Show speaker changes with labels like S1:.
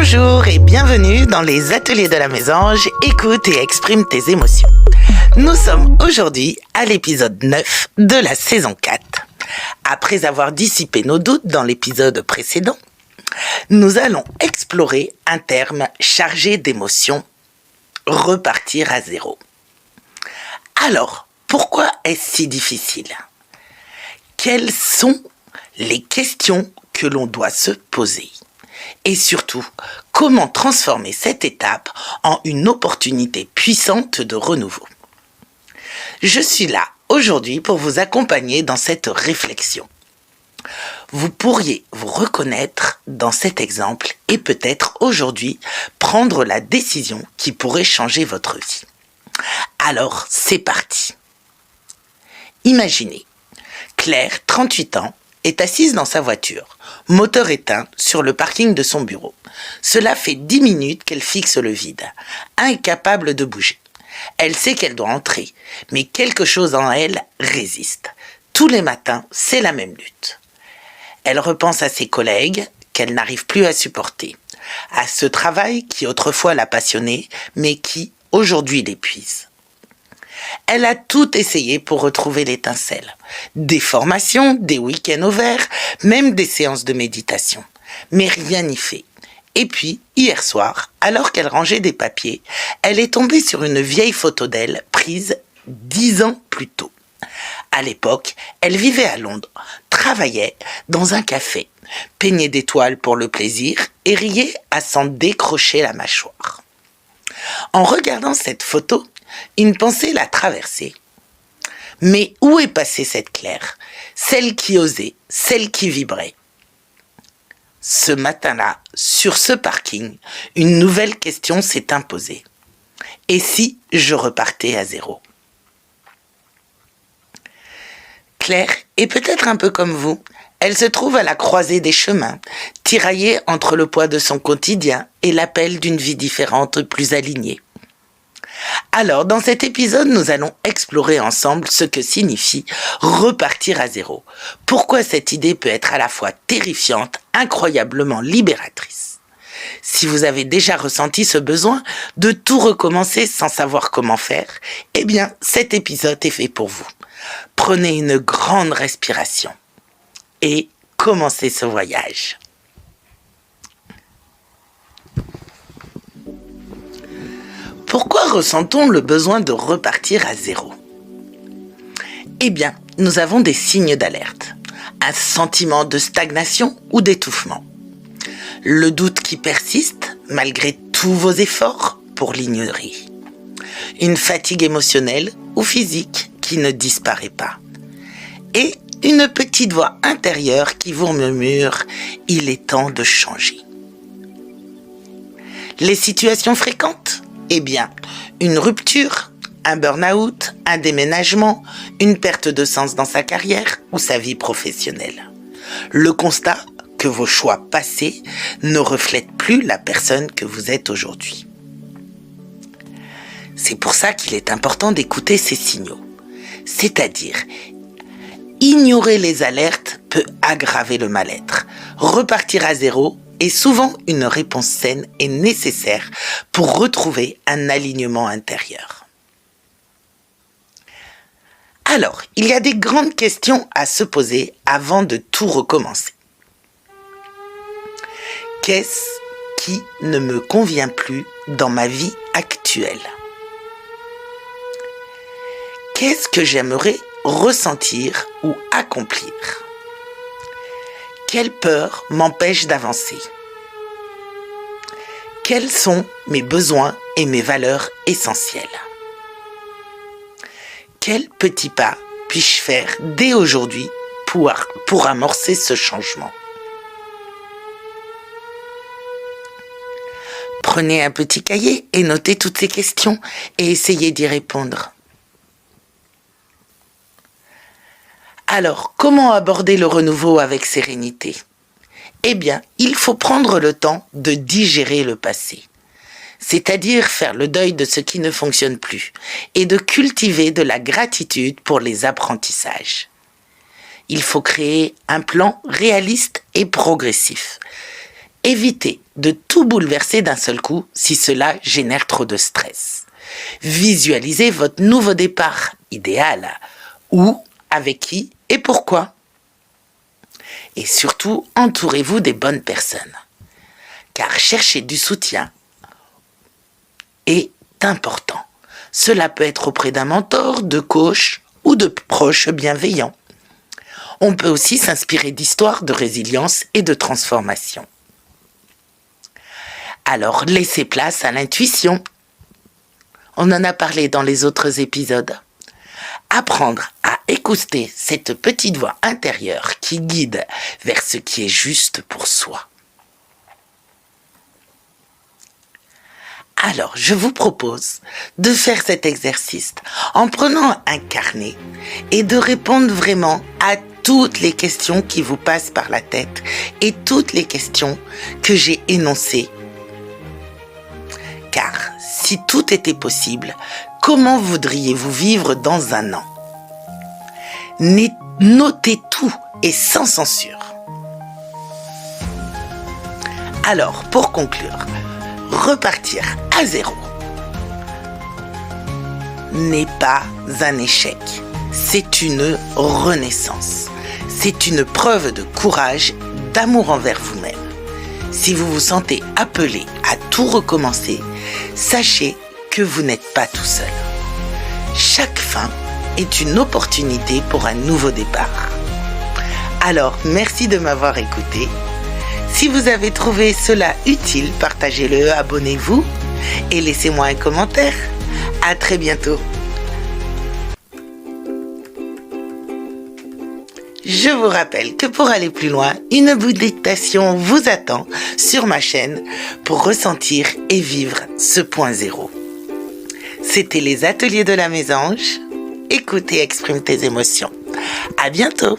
S1: Bonjour et bienvenue dans les ateliers de la Mésange, écoute et exprime tes émotions. Nous sommes aujourd'hui à l'épisode 9 de la saison 4. Après avoir dissipé nos doutes dans l'épisode précédent, nous allons explorer un terme chargé d'émotions, repartir à zéro. Alors, pourquoi est-ce si difficile ? Quelles sont les questions que l'on doit se poser ? Et surtout, comment transformer cette étape en une opportunité puissante de renouveau ? Je suis là aujourd'hui pour vous accompagner dans cette réflexion. Vous pourriez vous reconnaître dans cet exemple et peut-être aujourd'hui prendre la décision qui pourrait changer votre vie. Alors, c'est parti. Imaginez, Claire, 38 ans, est assise dans sa voiture, moteur éteint, sur le parking de son bureau. Cela fait 10 minutes qu'elle fixe le vide, incapable de bouger. Elle sait qu'elle doit entrer, mais quelque chose en elle résiste. Tous les matins, c'est la même lutte. Elle repense à ses collègues qu'elle n'arrive plus à supporter, à ce travail qui autrefois l'a passionnée, mais qui aujourd'hui l'épuise. Elle a tout essayé pour retrouver l'étincelle. Des formations, des week-ends au vert, même des séances de méditation. Mais rien n'y fait. Et puis, hier soir, alors qu'elle rangeait des papiers, elle est tombée sur une vieille photo d'elle prise 10 ans plus tôt. À l'époque, elle vivait à Londres, travaillait dans un café, peignait des toiles pour le plaisir et riait à s'en décrocher la mâchoire. En regardant cette photo, une pensée l'a traversée. Mais où est passée cette Claire ? Celle qui osait, celle qui vibrait. Ce matin-là, sur ce parking, une nouvelle question s'est imposée. Et si je repartais à zéro ? Claire est peut-être un peu comme vous. Elle se trouve à la croisée des chemins, tiraillée entre le poids de son quotidien et l'appel d'une vie différente, plus alignée. Alors, dans cet épisode, nous allons explorer ensemble ce que signifie repartir à zéro. Pourquoi cette idée peut être à la fois terrifiante, incroyablement libératrice. Si vous avez déjà ressenti ce besoin de tout recommencer sans savoir comment faire, eh bien, cet épisode est fait pour vous. Prenez une grande respiration et commencez ce voyage. Pourquoi ressent-on le besoin de repartir à zéro ? Eh bien, nous avons des signes d'alerte. Un sentiment de stagnation ou d'étouffement. Le doute qui persiste malgré tous vos efforts pour l'ignorer. Une fatigue émotionnelle ou physique qui ne disparaît pas. Et une petite voix intérieure qui vous murmure « Il est temps de changer ». Les situations fréquentes ? Eh bien, une rupture, un burn-out, un déménagement, une perte de sens dans sa carrière ou sa vie professionnelle. Le constat que vos choix passés ne reflètent plus la personne que vous êtes aujourd'hui. C'est pour ça qu'il est important d'écouter ces signaux. C'est-à-dire, ignorer les alertes peut aggraver le mal-être. Repartir à zéro est souvent une réponse saine et nécessaire pour retrouver un alignement intérieur. Alors, il y a des grandes questions à se poser avant de tout recommencer. Qu'est-ce qui ne me convient plus dans ma vie actuelle ? Qu'est-ce que j'aimerais ressentir ou accomplir ? Quelle peur m'empêche d'avancer ? Quels sont mes besoins et mes valeurs essentielles ? Quels petits pas puis-je faire dès aujourd'hui pour amorcer ce changement ? Prenez un petit cahier et notez toutes ces questions et essayez d'y répondre. Alors, comment aborder le renouveau avec sérénité ? Eh bien, il faut prendre le temps de digérer le passé. C'est-à-dire faire le deuil de ce qui ne fonctionne plus et de cultiver de la gratitude pour les apprentissages. Il faut créer un plan réaliste et progressif. Évitez de tout bouleverser d'un seul coup si cela génère trop de stress. Visualisez votre nouveau départ idéal. Où, avec qui et pourquoi. Et surtout, entourez-vous des bonnes personnes. Car chercher du soutien est important. Cela peut être auprès d'un mentor, de coach ou de proches bienveillants. On peut aussi s'inspirer d'histoires de résilience et de transformation. Alors, laissez place à l'intuition. On en a parlé dans les autres épisodes. Apprendre à écouter cette petite voix intérieure qui guide vers ce qui est juste pour soi. Alors, je vous propose de faire cet exercice en prenant un carnet et de répondre vraiment à toutes les questions qui vous passent par la tête et toutes les questions que j'ai énoncées. Car si tout était possible, comment voudriez-vous vivre dans un an? Notez tout et sans censure. Alors, pour conclure, repartir à zéro n'est pas un échec, c'est une renaissance. C'est une preuve de courage, d'amour envers vous-même. Si vous vous sentez appelé à tout recommencer, sachez que vous n'êtes pas tout seul. Chaque fin est une opportunité pour un nouveau départ. Alors, merci de m'avoir écouté. Si vous avez trouvé cela utile, partagez-le, abonnez-vous et laissez-moi un commentaire. À très bientôt. Je vous rappelle que pour aller plus loin, une méditation vous attend sur ma chaîne pour ressentir et vivre ce point zéro. C'était les ateliers de la mésange. Écoute et exprime tes émotions. À bientôt.